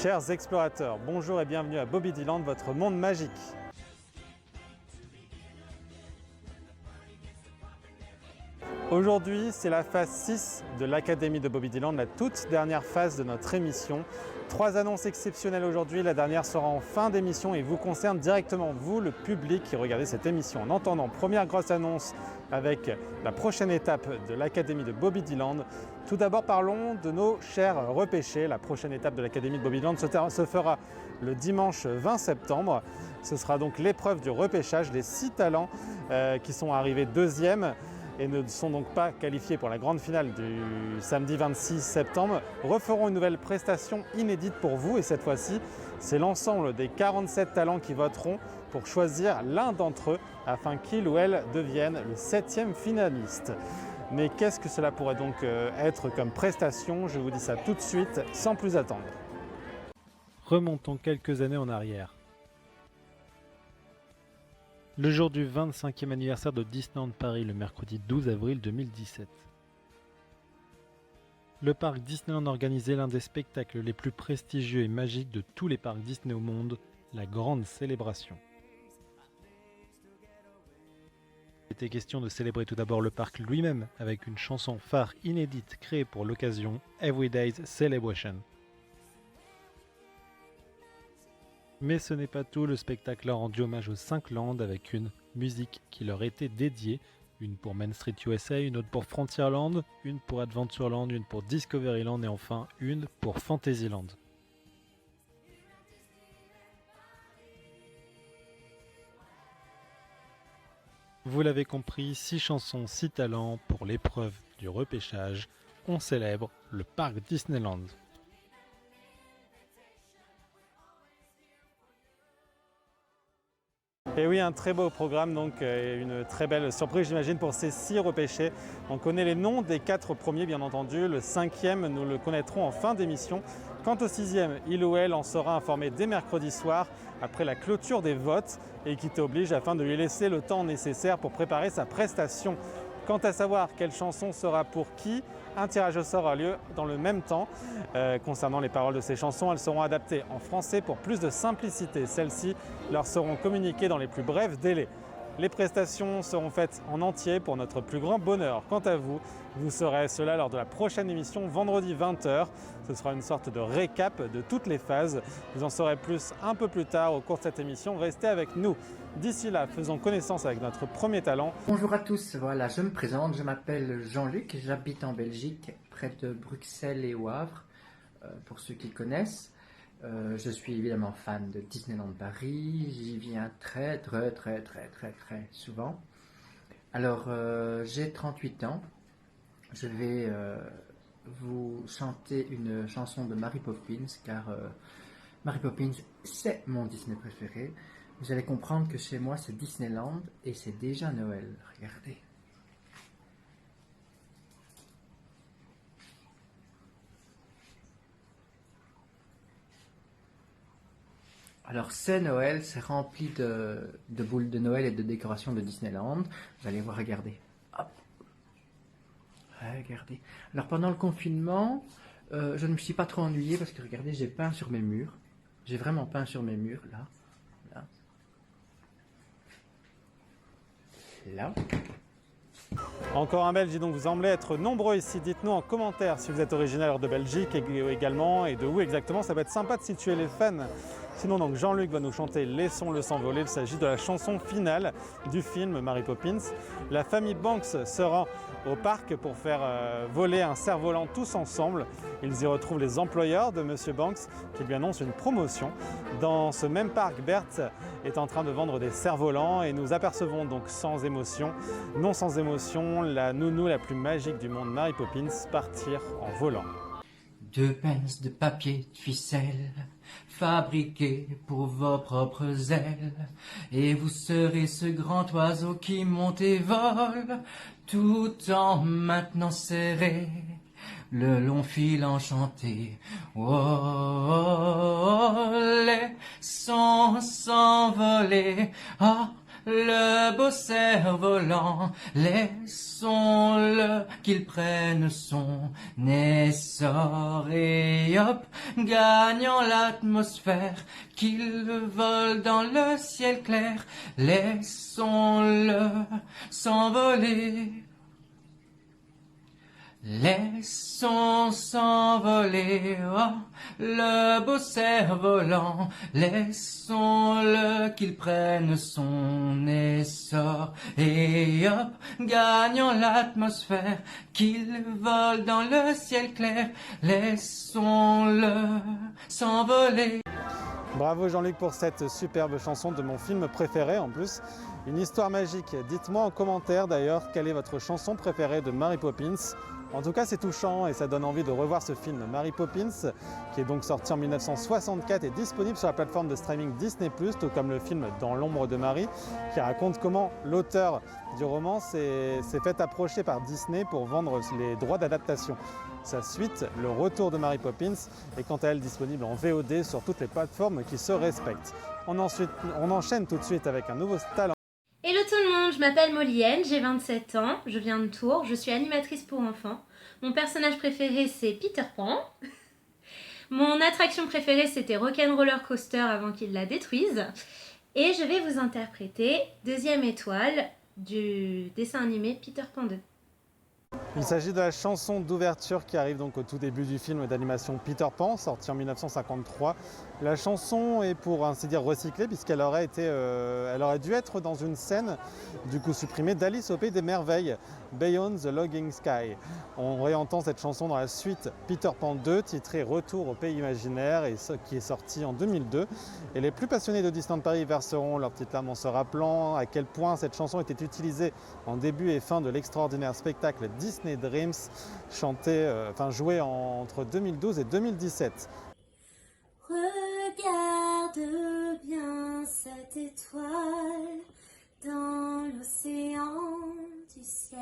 Chers explorateurs, bonjour et bienvenue à Bobidiland, votre monde magique. Aujourd'hui, c'est la phase 6 de l'Académie de Bobidiland, la toute dernière phase de notre émission. 3 annonces exceptionnelles aujourd'hui, la dernière sera en fin d'émission et vous concerne directement, vous, le public qui regardez cette émission. En entendant, première grosse annonce avec la prochaine étape de l'Académie de Bobidiland. Tout d'abord, parlons de nos chers repêchés. La prochaine étape de l'Académie de Bobidiland se fera le dimanche 20 septembre. Ce sera donc l'épreuve du repêchage, les 6 talents qui sont arrivés deuxième et ne sont donc pas qualifiés pour la grande finale du samedi 26 septembre, referont une nouvelle prestation inédite pour vous. Et cette fois-ci, c'est l'ensemble des 47 talents qui voteront pour choisir l'un d'entre eux afin qu'il ou elle devienne le 7e finaliste. Mais qu'est-ce que cela pourrait donc être comme prestation? Je vous dis ça tout de suite, sans plus attendre. Remontons quelques années en arrière. Le jour du 25e anniversaire de Disneyland Paris, le mercredi 12 avril 2017. Le parc Disneyland organisait l'un des spectacles les plus prestigieux et magiques de tous les parcs Disney au monde, la Grande Célébration. Il était question de célébrer tout d'abord le parc lui-même avec une chanson phare inédite créée pour l'occasion, Every Day's Celebration. Mais ce n'est pas tout, le spectacle a rendu hommage aux 5 landes avec une musique qui leur était dédiée, une pour Main Street USA, une autre pour Frontierland, une pour Adventureland, une pour Discoveryland et enfin une pour Fantasyland. Vous l'avez compris, 6 chansons, 6 talents pour l'épreuve du repêchage. On célèbre le parc Disneyland. Et oui, un très beau programme, donc une très belle surprise j'imagine pour ces 6 repêchés. On connaît les noms des 4 premiers bien entendu, le 5e nous le connaîtrons en fin d'émission. Quant au 6e, il ou elle en sera informé dès mercredi soir après la clôture des votes et qui t'oblige afin de lui laisser le temps nécessaire pour préparer sa prestation. Quant à savoir quelle chanson sera pour qui, un tirage au sort aura lieu dans le même temps. Concernant les paroles de ces chansons, elles seront adaptées en français pour plus de simplicité. Celles-ci leur seront communiquées dans les plus brefs délais. Les prestations seront faites en entier pour notre plus grand bonheur. Quant à vous, vous saurez cela lors de la prochaine émission vendredi 20 h. Ce sera une sorte de récap de toutes les phases. Vous en saurez plus un peu plus tard au cours de cette émission. Restez avec nous. D'ici là, faisons connaissance avec notre premier talent. Bonjour à tous, voilà, je me présente, je m'appelle Jean-Luc, j'habite en Belgique, près de Bruxelles et au Havre, pour ceux qui connaissent. Je suis évidemment fan de Disneyland Paris, j'y viens très souvent. Alors, j'ai 38 ans, je vais vous chanter une chanson de Mary Poppins, car Mary Poppins c'est mon Disney préféré. Vous allez comprendre que chez moi c'est Disneyland et c'est déjà Noël, regardez. Alors c'est Noël, c'est rempli de boules de Noël et de décorations de Disneyland. Vous allez voir, regardez. Hop. Regardez. Alors pendant le confinement, je ne me suis pas trop ennuyé parce que regardez, j'ai peint sur mes murs. J'ai vraiment peint sur mes murs, là. Là. Encore un Belge, donc vous semblez être nombreux ici. Dites-nous en commentaire si vous êtes originaire de Belgique également et de où exactement. Ça va être sympa de situer les fans. Sinon, donc Jean-Luc va nous chanter Laissons-le s'envoler. Il s'agit de la chanson finale du film Mary Poppins. La famille Banks se rend au parc pour faire voler un cerf-volant tous ensemble. Ils y retrouvent les employeurs de Monsieur Banks qui lui annoncent une promotion. Dans ce même parc, Berthe est en train de vendre des cerfs-volants et nous apercevons donc sans émotion, non sans émotion, la nounou la plus magique du monde, Mary Poppins, partir en volant. 2 pinces de papier de ficelle, fabriqués pour vos propres ailes, et vous serez ce grand oiseau qui monte et vole, tout en maintenant serré, le long fil enchanté. Oh, laissons s'envoler, ah, le beau beau cerf-volant, laissons-le qu'il prenne son essor et hop, gagnant l'atmosphère, qu'il vole dans le ciel clair, laissons-le s'envoler. Laissons s'envoler, oh, le beau cerf-volant, laissons-le qu'il prenne son essor, et hop, gagnant l'atmosphère, qu'il vole dans le ciel clair, laissons-le s'envoler. Bravo Jean-Luc pour cette superbe chanson de mon film préféré en plus. Une histoire magique. Dites-moi en commentaire d'ailleurs quelle est votre chanson préférée de Mary Poppins. En tout cas, c'est touchant et ça donne envie de revoir ce film Mary Poppins, qui est donc sorti en 1964 et disponible sur la plateforme de streaming Disney+, tout comme le film Dans l'ombre de Marie, qui raconte comment l'auteur du roman s'est fait approcher par Disney pour vendre les droits d'adaptation. Sa suite, Le Retour de Mary Poppins, est quant à elle disponible en VOD sur toutes les plateformes qui se respectent. On enchaîne tout de suite avec un nouveau talent. Hello tout le monde, je m'appelle Molienne, j'ai 27 ans, je viens de Tours, je suis animatrice pour enfants. Mon personnage préféré c'est Peter Pan. Mon attraction préférée c'était Rock'n'Roller Coaster avant qu'il la détruise. Et je vais vous interpréter deuxième étoile du dessin animé Peter Pan 2. Il s'agit de la chanson d'ouverture qui arrive donc au tout début du film d'animation Peter Pan, sorti en 1953. La chanson est pour ainsi dire recyclée puisqu'elle aurait dû être dans une scène du coup supprimée d'Alice au Pays des Merveilles, Beyond the Logging Sky. On réentend cette chanson dans la suite Peter Pan 2, titrée Retour au Pays Imaginaire, et qui est sorti en 2002. Et les plus passionnés de Disneyland Paris verseront leur petite larme en se rappelant à quel point cette chanson était utilisée en début et fin de l'extraordinaire spectacle Disney Dreams, joué entre 2012 et 2017. Regarde bien cette étoile dans l'océan du ciel.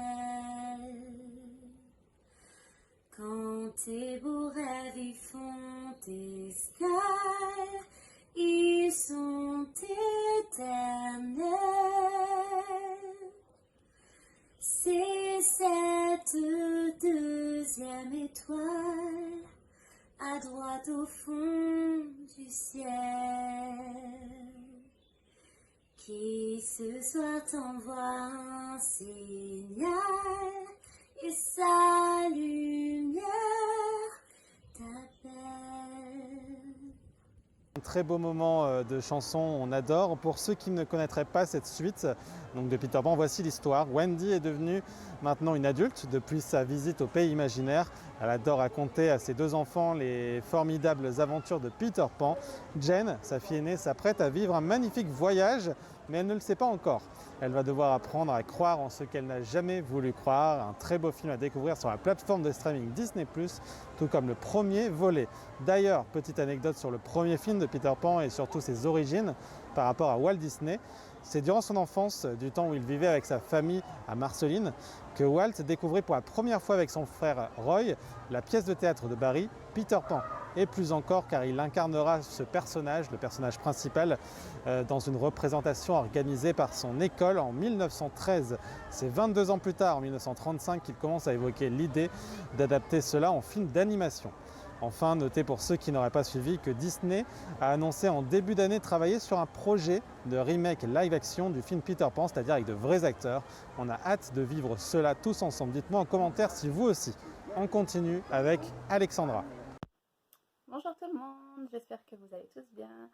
Quand tes beaux rêves y font escale, ils sont éternels. C'est cette deuxième étoile à droite au fond du ciel qui ce soir t'envoie un signal et sa lumière t'appelle. Un très beau moment de chanson, on adore. Pour ceux qui ne connaîtraient pas cette suite donc de Peter Pan, voici l'histoire. Wendy est devenue maintenant une adulte depuis sa visite au pays imaginaire. Elle adore raconter à ses deux enfants les formidables aventures de Peter Pan. Jen, sa fille aînée, s'apprête à vivre un magnifique voyage, mais elle ne le sait pas encore. Elle va devoir apprendre à croire en ce qu'elle n'a jamais voulu croire. Un très beau film à découvrir sur la plateforme de streaming Disney+, tout comme le premier volet. D'ailleurs, petite anecdote sur le premier film de Peter Pan et surtout ses origines par rapport à Walt Disney. C'est durant son enfance, du temps où il vivait avec sa famille à Marceline, que Walt découvrait pour la première fois avec son frère Roy la pièce de théâtre de Barry, Peter Pan. Et plus encore car il incarnera ce personnage, le personnage principal, dans une représentation organisée par son école en 1913. C'est 22 ans plus tard, en 1935, qu'il commence à évoquer l'idée d'adapter cela en film d'animation. Enfin, notez pour ceux qui n'auraient pas suivi que Disney a annoncé en début d'année travailler sur un projet de remake live-action du film Peter Pan, c'est-à-dire avec de vrais acteurs. On a hâte de vivre cela tous ensemble. Dites-moi en commentaire si vous aussi. On continue avec Alexandra. Bonjour tout le monde, j'espère que vous allez tous bien.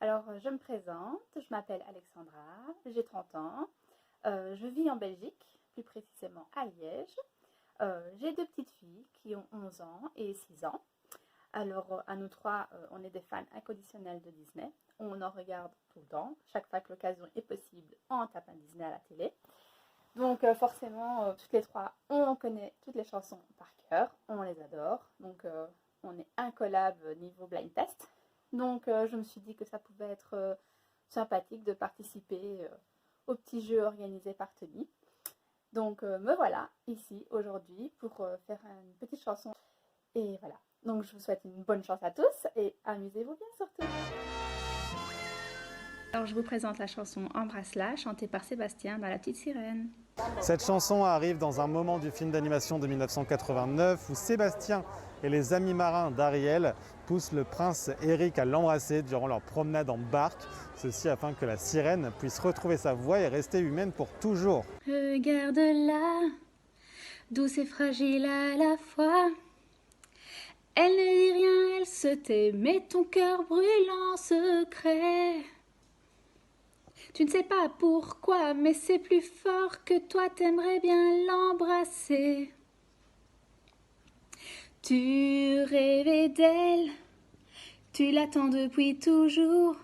Alors, je me présente, je m'appelle Alexandra, j'ai 30 ans, je vis en Belgique, plus précisément à Liège. J'ai deux petites filles qui ont 11 ans et 6 ans. Alors, à nous trois, on est des fans inconditionnels de Disney. On en regarde tout le temps. Chaque fois que l'occasion est possible, on tape un Disney à la télé. Donc, forcément, toutes les trois, on connaît toutes les chansons par cœur. On les adore. Donc, on est incollable niveau blind test. Donc, je me suis dit que ça pouvait être sympathique de participer au petit jeu organisé par Tony. Donc, me voilà ici aujourd'hui pour faire une petite chanson. Et voilà. Donc, je vous souhaite une bonne chance à tous et amusez-vous bien surtout. Alors je vous présente la chanson Embrasse-la, chantée par Sébastien dans La Petite Sirène. Cette chanson arrive dans un moment du film d'animation de 1989 où Sébastien et les amis marins d'Ariel poussent le prince Eric à l'embrasser durant leur promenade en barque, ceci afin que la sirène puisse retrouver sa voix et rester humaine pour toujours. Regarde-la, douce et fragile à la fois. Elle ne dit rien, elle se tait, mais ton cœur brûle en secret. Tu ne sais pas pourquoi, mais c'est plus fort que toi, t'aimerais bien l'embrasser. Tu rêvais d'elle, tu l'attends depuis toujours.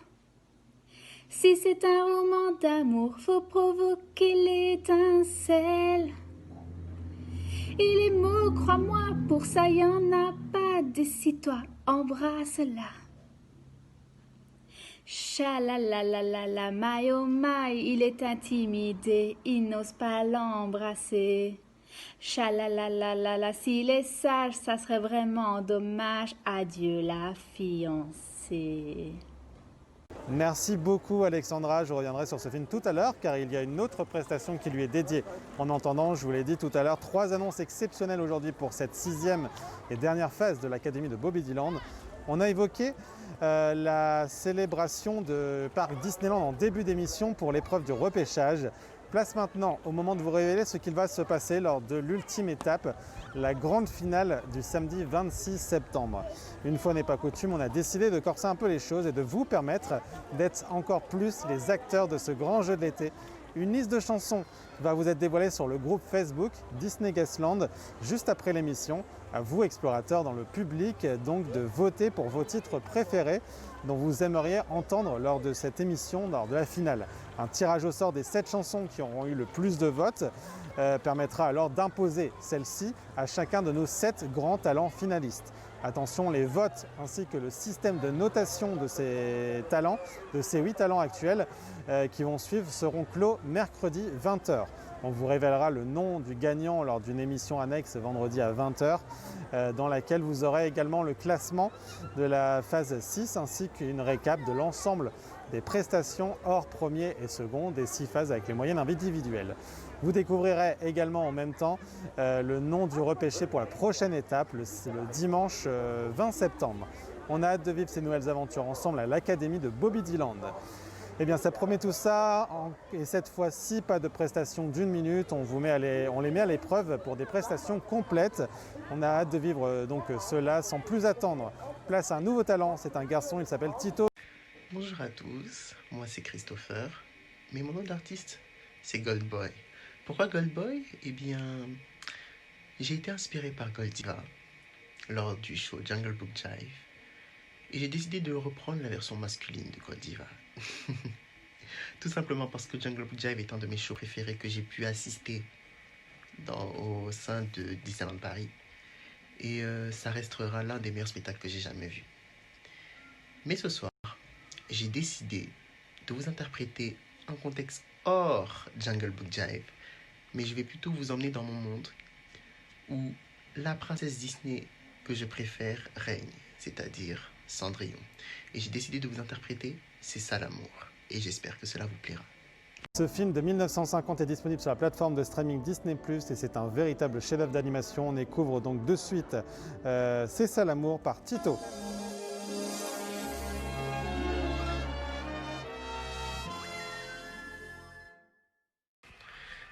Si c'est un roman d'amour, faut provoquer l'étincelle. Et les mots, crois-moi, pour ça y en a pas. Décide-toi, embrasse-la. Cha-la-la-la-la-la, my oh my, il est intimidé, il n'ose pas l'embrasser. Cha-la-la-la-la-la, s'il est sage, ça serait vraiment dommage. Adieu la fiancée. Merci beaucoup Alexandra, je reviendrai sur ce film tout à l'heure car il y a une autre prestation qui lui est dédiée. En attendant, je vous l'ai dit tout à l'heure, 3 annonces exceptionnelles aujourd'hui pour cette 6e et dernière phase de l'Académie de Bobby Dylan. On a évoqué la célébration de Parc Disneyland en début d'émission pour l'épreuve du repêchage. Place maintenant au moment de vous révéler ce qu'il va se passer lors de l'ultime étape, la grande finale du samedi 26 septembre. Une fois n'est pas coutume, on a décidé de corser un peu les choses et de vous permettre d'être encore plus les acteurs de ce grand jeu de l'été. Une liste de chansons va vous être dévoilée sur le groupe Facebook Disney Guestland juste après l'émission. À vous, explorateurs dans le public, donc de voter pour vos titres préférés dont vous aimeriez entendre lors de cette émission, lors de la finale. Un tirage au sort des 7 chansons qui auront eu le plus de votes permettra alors d'imposer celle-ci à chacun de nos 7 grands talents finalistes. Attention, les votes ainsi que le système de notation de ces talents, de ces 8 talents actuels qui vont suivre seront clos mercredi 20h. On vous révélera le nom du gagnant lors d'une émission annexe vendredi à 20h dans laquelle vous aurez également le classement de la phase 6 ainsi qu'une récap de l'ensemble des prestations hors premier et second des 6 phases avec les moyennes individuelles. Vous découvrirez également en même temps le nom du repêché pour la prochaine étape, le dimanche 20 septembre. On a hâte de vivre ces nouvelles aventures ensemble à l'Académie de Bobby Dylan. Eh bien, ça promet tout ça, et cette fois-ci, pas de prestations d'1 minute, on les met à l'épreuve pour des prestations complètes. On a hâte de vivre donc cela sans plus attendre. Place à un nouveau talent, c'est un garçon, il s'appelle Tito. Bonjour à tous, moi c'est Christopher, mais mon nom d'artiste c'est Goldboy. Pourquoi Goldboy? Eh bien, j'ai été inspiré par Goldiva lors du show Jungle Book Jive et j'ai décidé de reprendre la version masculine de Goldiva. Tout simplement parce que Jungle Book Jive est un de mes shows préférés que j'ai pu assister au sein de Disneyland Paris et ça restera l'un des meilleurs spectacles que j'ai jamais vu. Mais ce soir, j'ai décidé de vous interpréter un contexte hors Jungle Book Jive, mais je vais plutôt vous emmener dans mon monde où la princesse Disney que je préfère règne, c'est-à-dire Cendrillon. Et j'ai décidé de vous interpréter C'est ça l'amour, et j'espère que cela vous plaira. Ce film de 1950 est disponible sur la plateforme de streaming Disney+, et c'est un véritable chef-d'œuvre d'animation. On découvre donc de suite C'est ça l'amour par Tito.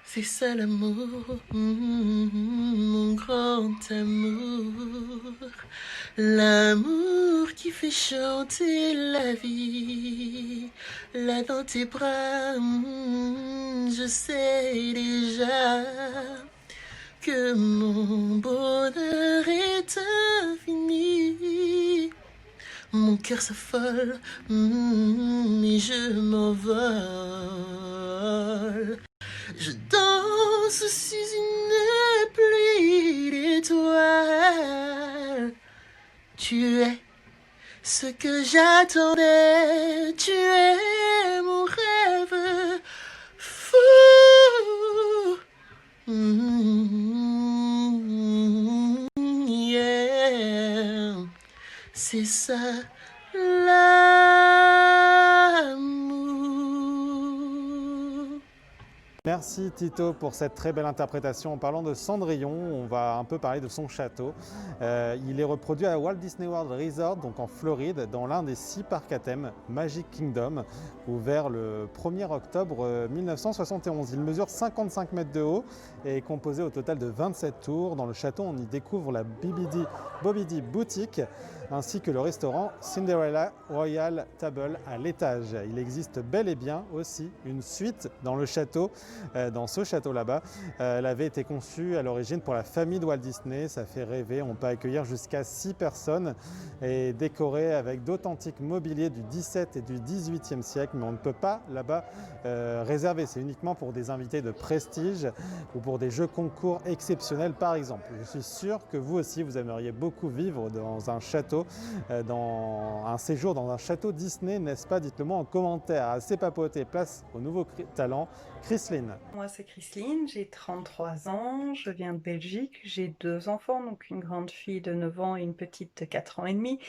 C'est ça l'amour, mon grand amour, l'amour qui fait chanter la vie, là dans tes bras, je sais déjà que mon bonheur est infini. Mon cœur s'affole, et je m'envole. Je danse sous une pluie d'étoiles. Tu es ce que j'attendais. Tu es mon rêve fou. Yeah. C'est ça l'amour. Merci Tito pour cette très belle interprétation. En parlant de Cendrillon, on va un peu parler de son château. Il est reproduit à Walt Disney World Resort, donc en Floride, dans l'un des 6 parcs à thème, Magic Kingdom, ouvert le 1er octobre 1971. Il mesure 55 mètres de haut et est composé au total de 27 tours. Dans le château, on y découvre la Bobidi Boutique, ainsi que le restaurant Cinderella Royal Table à l'étage. Il existe bel et bien aussi une suite dans le château, dans ce château là-bas. Elle avait été conçue à l'origine pour la famille de Walt Disney, ça fait rêver, on peut accueillir jusqu'à 6 personnes et décorée avec d'authentiques mobiliers du 17 et du 18e siècle, mais on ne peut pas là-bas réserver, c'est uniquement pour des invités de prestige ou pour des jeux concours exceptionnels par exemple. Je suis sûr que vous aussi vous aimeriez beaucoup vivre dans un château, dans un séjour dans un château Disney, n'est-ce pas? Dites-le moi en commentaire. Assez papoté, place au nouveau talent, Chrisline. Moi c'est Chrisline, j'ai 33 ans, je viens de Belgique, j'ai 2 enfants, donc une grande fille de 9 ans et une petite de 4 ans et demi.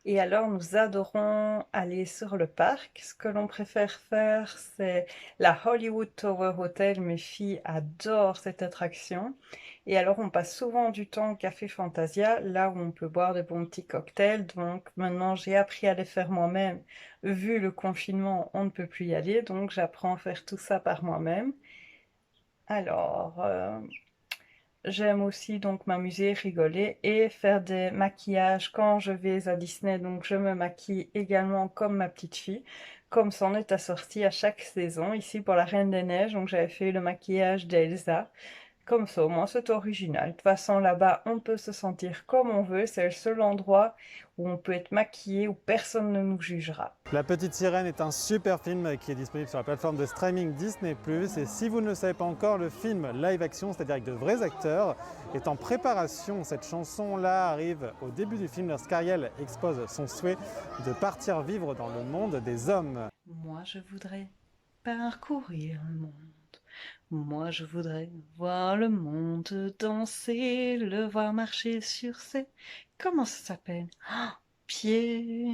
Et alors nous adorons aller sur le parc. Ce que l'on préfère faire, c'est la Hollywood Tower Hotel. Mes filles adorent cette attraction. Et alors on passe souvent du temps au Café Fantasia, là où on peut boire de bons petits cocktails. Donc maintenant j'ai appris à les faire moi-même. Vu le confinement, on ne peut plus y aller, donc j'apprends à faire tout ça par moi-même. Alors, j'aime aussi donc m'amuser, rigoler et faire des maquillages quand je vais à Disney. Donc je me maquille également comme ma petite fille, comme c'en est assorti à chaque saison. Ici pour la Reine des Neiges, donc j'avais fait le maquillage d'Elsa. Comme ça, au moins c'est original. De toute façon, là-bas, on peut se sentir comme on veut. C'est le seul endroit où on peut être maquillé, où personne ne nous jugera. La Petite Sirène est un super film qui est disponible sur la plateforme de streaming Disney+. Et si vous ne le savez pas encore, le film live action, c'est-à-dire avec de vrais acteurs, est en préparation. Cette chanson-là arrive au début du film lorsqu'Ariel expose son souhait de partir vivre dans le monde des hommes. Moi, je voudrais parcourir le monde. Moi je voudrais voir le monde danser, le voir marcher sur ses... Comment ça s'appelle? Pieds.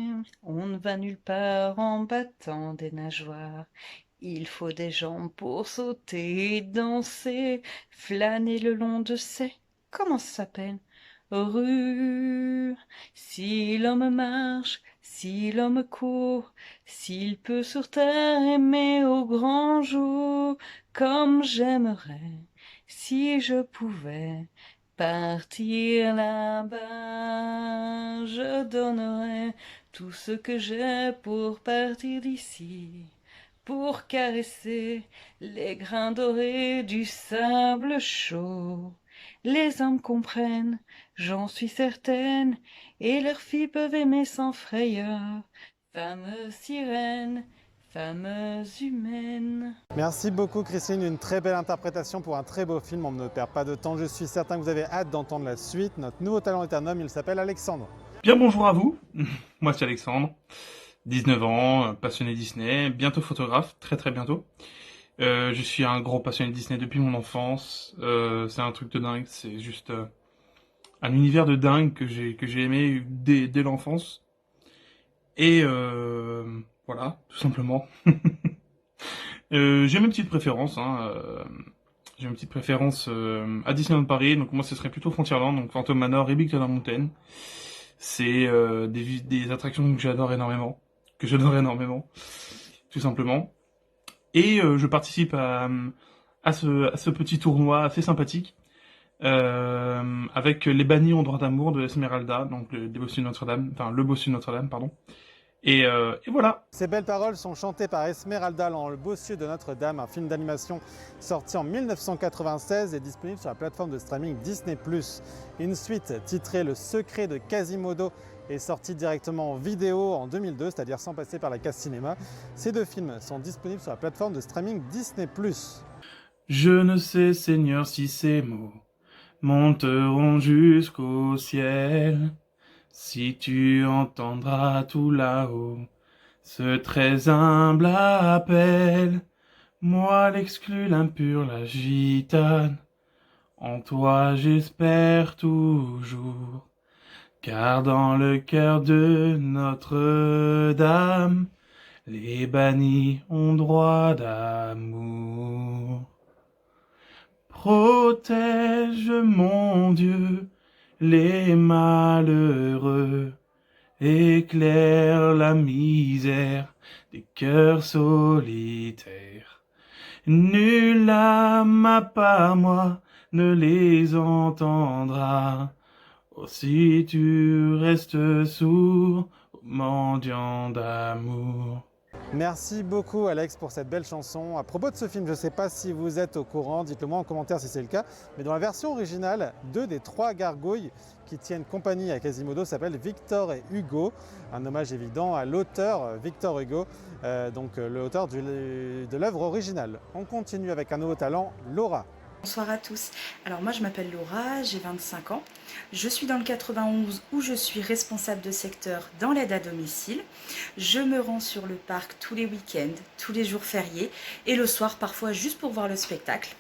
On ne va nulle part en battant des nageoires. Il faut des jambes pour sauter et danser, flâner le long de ces... Comment ça s'appelle? Rues. Si l'homme marche, si l'homme court, s'il peut sur terre aimer au grand jour, comme j'aimerais, si je pouvais partir là-bas, je donnerais tout ce que j'ai pour partir d'ici, pour caresser les grains dorés du sable chaud. Les hommes comprennent, j'en suis certaine, et leurs filles peuvent aimer sans frayeur. Fameuse sirène, fameuse humaine. Merci beaucoup Christine, une très belle interprétation pour un très beau film, on ne perd pas de temps. Je suis certain que vous avez hâte d'entendre la suite. Notre nouveau talent est un homme, il s'appelle Alexandre. Bien bonjour à vous, moi c'est Alexandre, 19 ans, passionné Disney, bientôt photographe, très bientôt. Je suis un gros passionné de Disney depuis mon enfance, c'est un truc de dingue, c'est juste un univers de dingue que j'ai aimé dès l'enfance. Et voilà, tout simplement. J'ai mes petites préférences, j'ai une petite préférence à Disneyland Paris, donc moi ce serait plutôt Frontierland, donc Phantom Manor et Big Thunder Mountain. C'est des attractions que j'adore énormément, tout simplement. Et je participe à ce petit tournoi assez sympathique avec les bannis en droit d'amour de Esmeralda, donc le bossu de Notre-Dame, enfin le bossu de Notre-Dame, pardon. Et voilà. Ces belles paroles sont chantées par Esmeralda dans Le Bossu de Notre-Dame, un film d'animation sorti en 1996 et disponible sur la plateforme de streaming Disney+. Une suite titrée Le Secret de Quasimodo est sortie directement en vidéo en 2002, c'est-à-dire sans passer par la case cinéma. Ces deux films sont disponibles sur la plateforme de streaming Disney+. Je ne sais, Seigneur, si ces mots monteront jusqu'au ciel. Si tu entendras tout là-haut ce très humble appel, moi l'exclu, l'impur, la gitane, en toi j'espère toujours, car dans le cœur de Notre-Dame, les bannis ont droit d'amour. Protège, mon Dieu, les malheureux. Éclaire la misère des cœurs solitaires. Nulle âme à part moi ne les entendra. Aussi tu restes sourd aux mendiants d'amour. Merci beaucoup Alex pour cette belle chanson. À propos de ce film, je ne sais pas si vous êtes au courant, dites-le moi en commentaire si c'est le cas, mais dans la version originale, 2 des 3 gargouilles qui tiennent compagnie à Quasimodo s'appellent Victor et Hugo, un hommage évident à l'auteur Victor Hugo, l'auteur de l'œuvre originale. On continue avec un nouveau talent, Laura. Bonsoir à tous. Alors moi je m'appelle Laura, j'ai 25 ans. Je suis dans le 91 où je suis responsable de secteur dans l'aide à domicile. Je me rends sur le parc tous les week-ends, tous les jours fériés et le soir parfois juste pour voir le spectacle.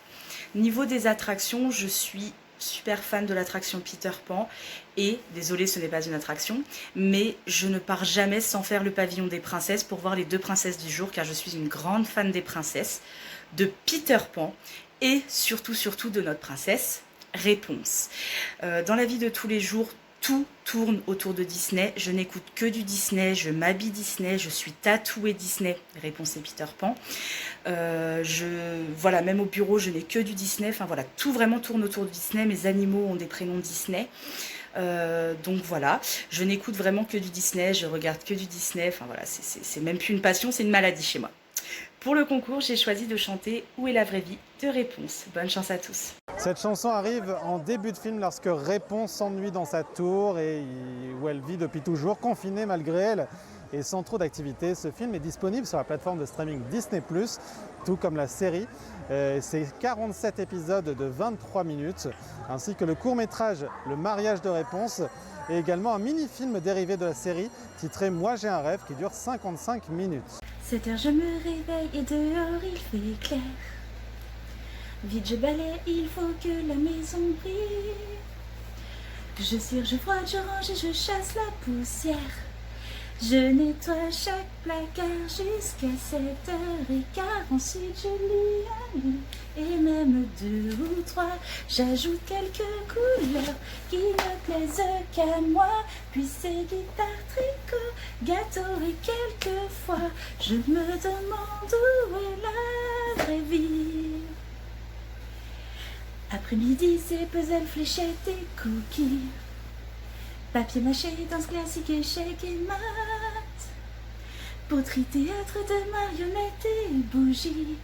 Niveau des attractions, je suis super fan de l'attraction Peter Pan et, désolée ce n'est pas une attraction, mais je ne pars jamais sans faire le pavillon des princesses pour voir les 2 princesses du jour car je suis une grande fan des princesses, de Peter Pan et surtout de notre princesse, Réponse. Dans la vie de tous les jours, tout tourne autour de Disney. Je n'écoute que du Disney, je m'habille Disney, je suis tatouée Disney, Réponse et Peter Pan. Voilà, même au bureau, je n'ai que du Disney. Enfin voilà, tout vraiment tourne autour de Disney. Mes animaux ont des prénoms Disney. Donc voilà, je n'écoute vraiment que du Disney, je regarde que du Disney. Enfin voilà, c'est même plus une passion, c'est une maladie chez moi. Pour le concours, j'ai choisi de chanter Où est la vraie vie de Réponse. Bonne chance à tous. Cette chanson arrive en début de film lorsque Réponse s'ennuie dans sa tour et où elle vit depuis toujours, confinée malgré elle et sans trop d'activité. Ce film est disponible sur la plateforme de streaming Disney+, tout comme la série. C'est 47 épisodes de 23 minutes, ainsi que le court-métrage Le mariage de Réponse et également un mini-film dérivé de la série titré Moi j'ai un rêve qui dure 55 minutes. 7 heures je me réveille et dehors il fait clair. Vite je balaye, il faut que la maison brille. Je cire, je frotte, je range et je chasse la poussière. Je nettoie chaque placard jusqu'à 7h15. Ensuite je lis un livre et même 2 ou 3. J'ajoute quelques couleurs qui ne plaisent qu'à moi. Puis c'est guitare, tricot, gâteau et quelquefois je me demande où est la vraie vie. Après-midi c'est puzzle, fléchettes et cookies. Papier mâché, danse classique, échec et maths. Poterie, théâtre de marionnettes et bougies.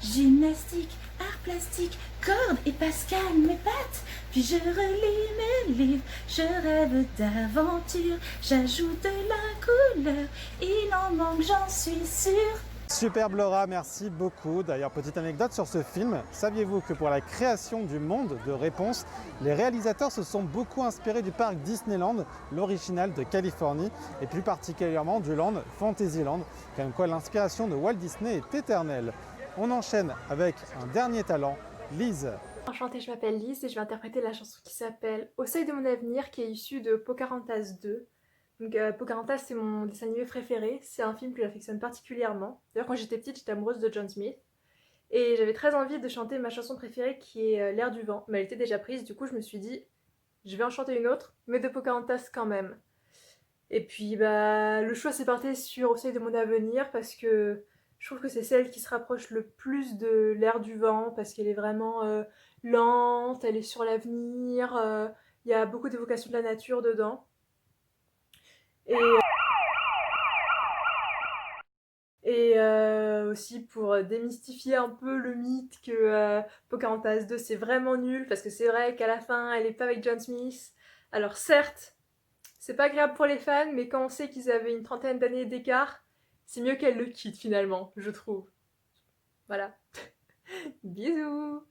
Gymnastique, art plastique, cordes et Pascal, mes pattes. Puis je relis mes livres, je rêve d'aventure. J'ajoute de la couleur, il en manque, j'en suis sûre. Superbe Laura, merci beaucoup. D'ailleurs, petite anecdote sur ce film, saviez-vous que pour la création du monde de Réponse, les réalisateurs se sont beaucoup inspirés du parc Disneyland, l'original de Californie, et plus particulièrement du land Fantasyland, comme quoi l'inspiration de Walt Disney est éternelle. On enchaîne avec un dernier talent, Lise. Enchantée, je m'appelle Lise et je vais interpréter la chanson qui s'appelle Au seuil de mon avenir, qui est issue de Pocahontas 2. Donc, Pocahontas, c'est mon dessin animé préféré, c'est un film que j'affectionne particulièrement. D'ailleurs, quand j'étais petite, j'étais amoureuse de John Smith. Et j'avais très envie de chanter ma chanson préférée qui est L'air du vent, mais elle était déjà prise, du coup je me suis dit, je vais en chanter une autre, mais de Pocahontas quand même. Et puis le choix s'est porté sur Au seuil de mon avenir, parce que je trouve que c'est celle qui se rapproche le plus de L'air du vent, parce qu'elle est vraiment lente, elle est sur l'avenir, il y a beaucoup d'évocations de la nature dedans. Et aussi pour démystifier un peu le mythe que Pocahontas 2 c'est vraiment nul, parce que c'est vrai qu'à la fin elle est pas avec John Smith. Alors certes, c'est pas agréable pour les fans, mais quand on sait qu'ils avaient une 30aine d'années d'écart, c'est mieux qu'elle le quitte finalement, je trouve. Voilà. Bisous.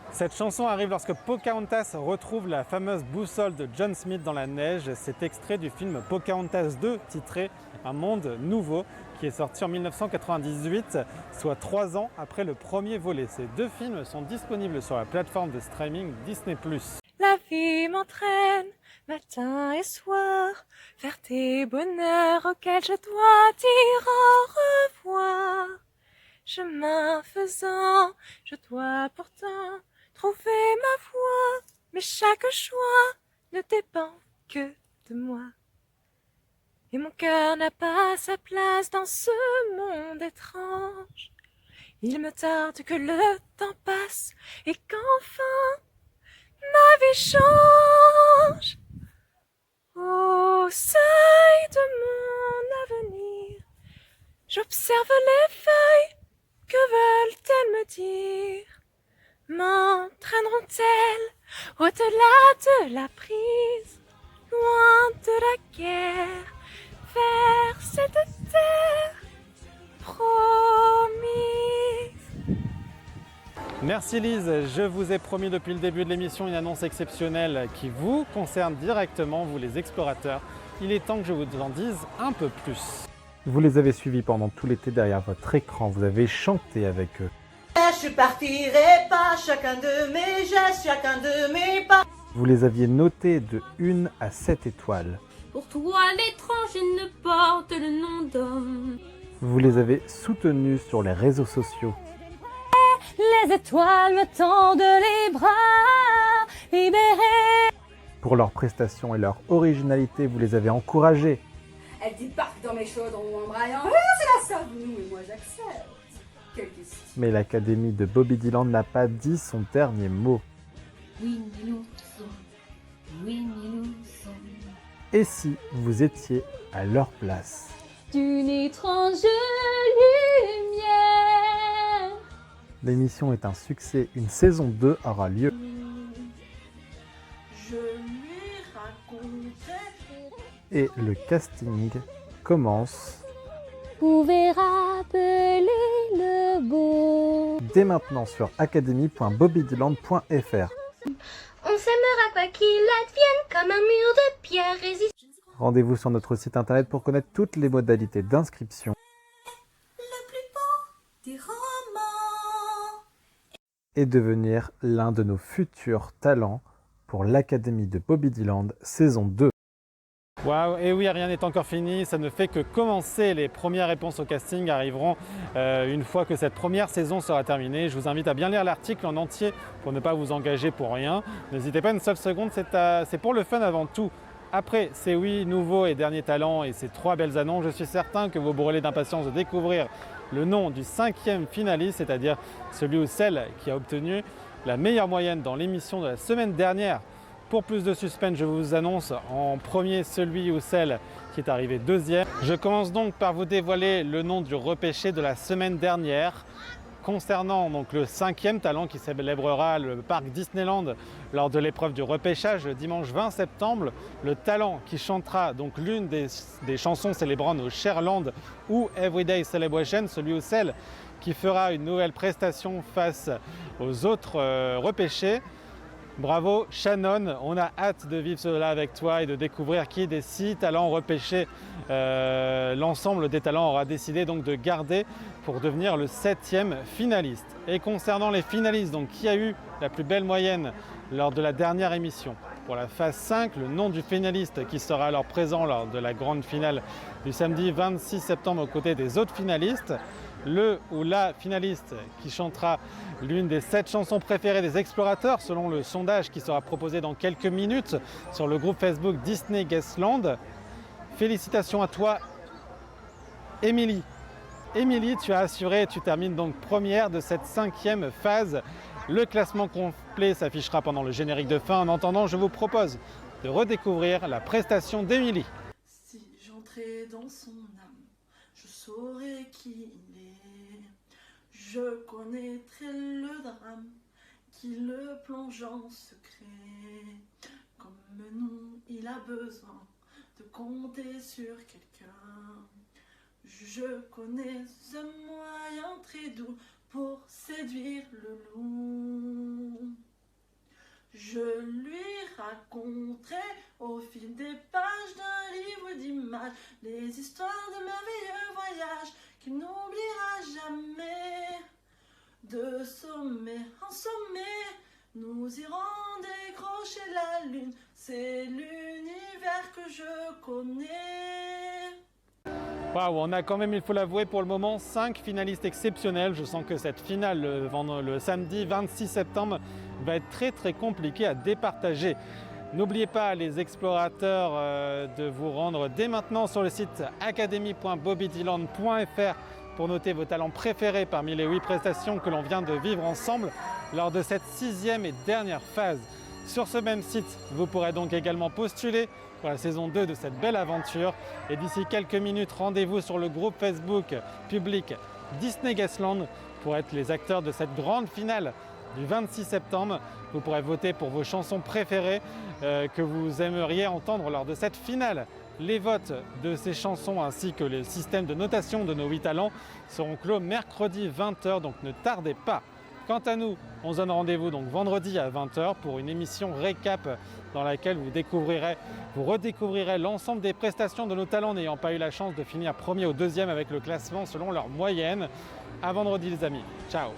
Cette chanson arrive lorsque Pocahontas retrouve la fameuse boussole de John Smith dans la neige. C'est extrait du film Pocahontas 2, titré Un monde nouveau, qui est sorti en 1998, soit 3 ans après le premier volet. Ces 2 films sont disponibles sur la plateforme de streaming Disney+. La vie m'entraîne, matin et soir, vers tes bonheurs auxquels je dois dire au revoir. Chemin faisant, je dois pourtant trouver mais chaque choix ne dépend que de moi. Et mon cœur n'a pas sa place dans ce monde étrange. Il me tarde que le temps passe et qu'enfin ma vie change. Au seuil de mon avenir, j'observe les feuilles, que veulent-elles me dire? M'entraîneront-elles au-delà de la prise, loin de la guerre, vers cette terre promise? Merci Lise, je vous ai promis depuis le début de l'émission une annonce exceptionnelle qui vous concerne directement, vous les explorateurs. Il est temps que je vous en dise un peu plus. Vous les avez suivis pendant tout l'été derrière votre écran, vous avez chanté avec eux. Je partirai pas, chacun de mes gestes, chacun de mes pas. Vous les aviez notés de 1 à 7 étoiles. Pour toi l'étranger ne porte le nom d'homme. Vous les avez soutenus sur les réseaux sociaux. Les étoiles me tendent les bras, libérés. Pour leurs prestations et leur originalité, vous les avez encouragés. Elle débarque dans mes chaudrons en braillant. C'est la Savnou et moi j'accepte. Quelle question. Mais l'Académie de Bobidyland n'a pas dit son dernier mot. Oui, nous sommes. Oui, nous sommes. Et si vous étiez à leur place? D'une étrange lumière. L'émission est un succès, une saison 2 aura lieu. Je lui racontais. Et le casting commence Vous pouvez rappeler le beau. dès maintenant sur academy.bobidyland.fr. On s'aimera quoi qu'il advienne, comme un mur de pierre résiste. Rendez-vous sur notre site internet pour connaître toutes les modalités d'inscription Le plus beau des romans. et devenir l'un de nos futurs talents pour l'Académie de Bobidyland saison 2. Waouh, et oui, rien n'est encore fini, ça ne fait que commencer. Les premières réponses au casting arriveront une fois que cette première saison sera terminée. Je vous invite à bien lire l'article en entier pour ne pas vous engager pour rien. N'hésitez pas une seule seconde, c'est pour le fun avant tout. Après ces 8 nouveaux et derniers talents et ces 3 belles annonces, je suis certain que vous brûlez d'impatience de découvrir le nom du 5e finaliste, c'est-à-dire celui ou celle qui a obtenu la meilleure moyenne dans l'émission de la semaine dernière. Pour plus de suspense, je vous annonce en premier celui ou celle qui est arrivé deuxième. Je commence donc par vous dévoiler le nom du repêché de la semaine dernière. Concernant donc le 5e talent qui célébrera le parc Disneyland lors de l'épreuve du repêchage le dimanche 20 septembre, le talent qui chantera donc l'une des chansons célébrant nos chers landes ou Everyday Celebration, celui ou celle qui fera une nouvelle prestation face aux autres repêchés. Bravo Shannon, on a hâte de vivre cela avec toi et de découvrir qui des 6 talents repêchés l'ensemble des talents aura décidé donc de garder pour devenir le 7e finaliste. Et concernant les finalistes, donc qui a eu la plus belle moyenne lors de la dernière émission? Pour la phase 5, le nom du finaliste qui sera alors présent lors de la grande finale du samedi 26 septembre aux côtés des autres finalistes. Le ou la finaliste qui chantera l'une des 7 chansons préférées des explorateurs selon le sondage qui sera proposé dans quelques minutes sur le groupe Facebook Disney Guestland. Félicitations à toi, Émilie. Émilie, tu as assuré, tu termines donc première de cette 5e phase. Le classement complet s'affichera pendant le générique de fin. En attendant, je vous propose de redécouvrir la prestation d'Émilie. Si j'entrais dans son âme, je saurais qui il est. Je connaîtrais le drame qui le plonge en secret. Comme nous, il a besoin de compter sur quelqu'un. Je connais un moyen très doux pour séduire le loup. Je lui raconterai au fil des pages d'un livre d'images les histoires de merveilleux voyages qu'il n'oubliera jamais. De sommet en sommet, nous irons décrocher la lune. C'est l'univers que je connais. Waouh, on a quand même, il faut l'avouer, pour le moment, 5 finalistes exceptionnels. Je sens que cette finale, le samedi 26 septembre, va être très compliquée à départager. N'oubliez pas, les explorateurs, de vous rendre dès maintenant sur le site academy.bobbydyland.fr pour noter vos talents préférés parmi les 8 prestations que l'on vient de vivre ensemble lors de cette 6e et dernière phase. Sur ce même site, vous pourrez donc également postuler pour la saison 2 de cette belle aventure. Et d'ici quelques minutes, rendez-vous sur le groupe Facebook public Disney Guestland pour être les acteurs de cette grande finale du 26 septembre. Vous pourrez voter pour vos chansons préférées que vous aimeriez entendre lors de cette finale. Les votes de ces chansons ainsi que le système de notation de nos 8 talents seront clos mercredi 20h, donc ne tardez pas. Quant à nous, on se donne rendez-vous donc vendredi à 20h pour une émission récap dans laquelle vous redécouvrirez l'ensemble des prestations de nos talents n'ayant pas eu la chance de finir premier ou deuxième avec le classement selon leur moyenne. À vendredi les amis, ciao.